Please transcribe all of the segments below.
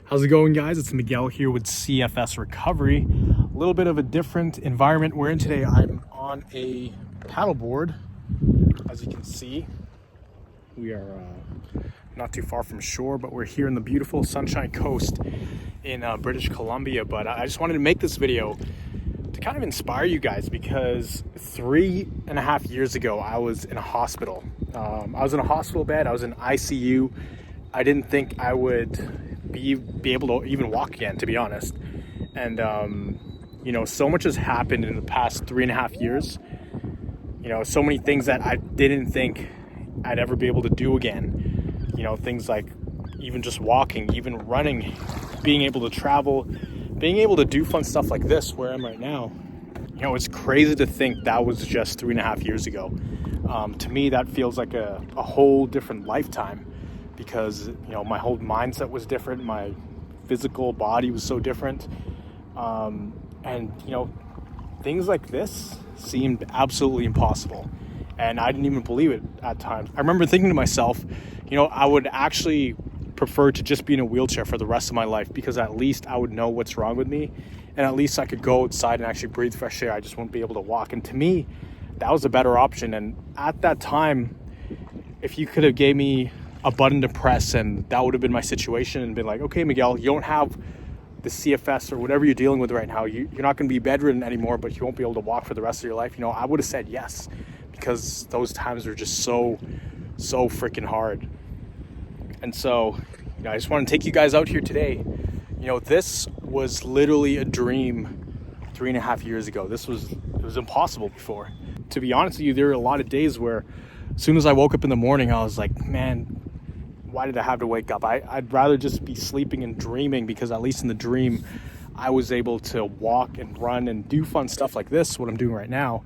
How's it going, guys? It's Miguel here with CFS Recovery. A little bit of a different environment we're in today. I'm on a paddleboard. As you can see, we are not too far from shore, but we're here in the beautiful Sunshine Coast in British Columbia. But I just wanted to make this video to kind of inspire you guys, because 3.5 years ago, I was in a hospital. I was in a hospital bed. I was in ICU. I didn't think I would be able to even walk again, to be honest. And so much has happened in the past 3.5 years. So many things that I didn't think I'd ever be able to do again. Things like even just walking, even running, being able to travel, being able to do fun stuff like this where I'm right now. It's crazy to think that was just 3.5 years ago. To me, that feels like a whole different lifetime, because my whole mindset was different, my physical body was so different, and things like this seemed absolutely impossible, and I didn't even believe it at times. I remember thinking to myself, I would actually prefer to just be in a wheelchair for the rest of my life, because at least I would know what's wrong with me, and at least I could go outside and actually breathe fresh air. I just won't be able to walk. And to me, that was a better option. And at that time, if you could have gave me a button to press and that would have been my situation, and been like, okay, Miguel, you don't have the CFS or whatever you're dealing with right now, you're not going to be bedridden anymore, but you won't be able to walk for the rest of your life, I would have said yes, because those times were just so freaking hard. And so I just want to take you guys out here today. This was literally a dream 3.5 years ago. It was impossible before. To be honest with you, there were a lot of days where as soon as I woke up in the morning, I was like, man, why did I have to wake up? I'd rather just be sleeping and dreaming, because at least in the dream, I was able to walk and run and do fun stuff like this, what I'm doing right now.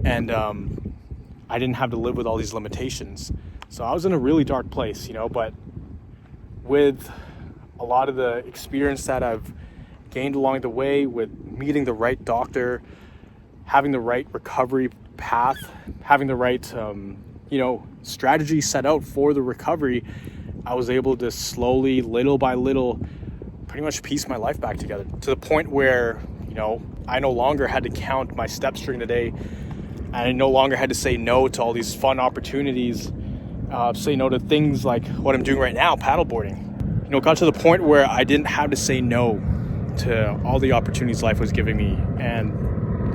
And I didn't have to live with all these limitations. So I was in a really dark place, but with a lot of the experience that I've gained along the way, with meeting the right doctor, having the right recovery path, having the right strategy set out for the recovery, I was able to slowly, little by little, pretty much piece my life back together, to the point where I no longer had to count my steps during the day. I no longer had to say no to all these fun opportunities, say no to things like what I'm doing right now, paddleboarding. It got to the point where I didn't have to say no to all the opportunities life was giving me. And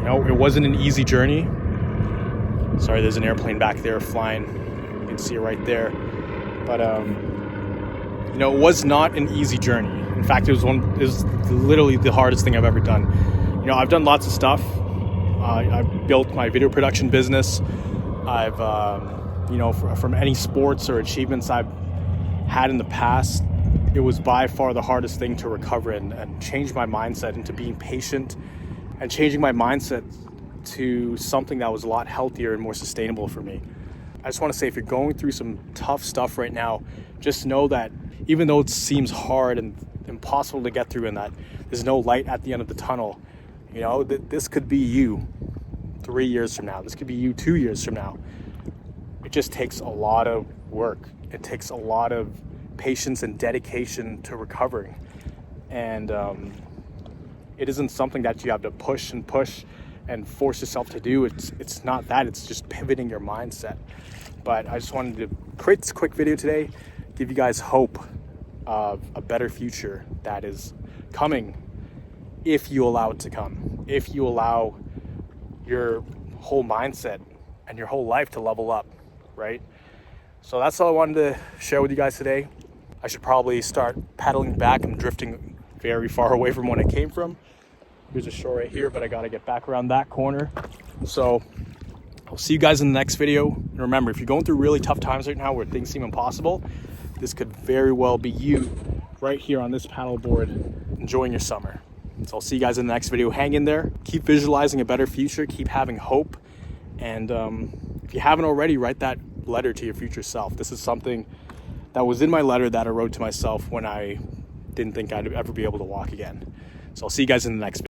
it wasn't an easy journey. Sorry, there's an airplane back there flying. You can see it right there. But it was not an easy journey. In fact, it was literally the hardest thing I've ever done. I've done lots of stuff. I built my video production business. I've from any sports or achievements I've had in the past, it was by far the hardest thing to recover and change my mindset into being patient, and changing my mindset to something that was a lot healthier and more sustainable for me. I just want to say, if you're going through some tough stuff right now, just know that even though it seems hard and impossible to get through, and that there's no light at the end of the tunnel, this could be you 3 years from now. This could be you 2 years from now. It just takes a lot of work. It takes a lot of patience and dedication to recovering. And it isn't something that you have to push and force yourself to do. It's not that. It's just pivoting your mindset. But I just wanted to create this quick video today, give you guys hope of a better future that is coming, if you allow it to come, if you allow your whole mindset and your whole life to level up, right? So that's all I wanted to share with you guys today. I should probably start paddling back. I'm drifting very far away from when I came from. Here's a shore right here, but I gotta get back around that corner. So I'll see you guys in the next video. And remember, if you're going through really tough times right now where things seem impossible, this could very well be you right here on this paddleboard, enjoying your summer. So I'll see you guys in the next video. Hang in there, keep visualizing a better future, keep having hope. And if you haven't already, write that letter to your future self. This is something that was in my letter that I wrote to myself when I didn't think I'd ever be able to walk again. So I'll see you guys in the next video.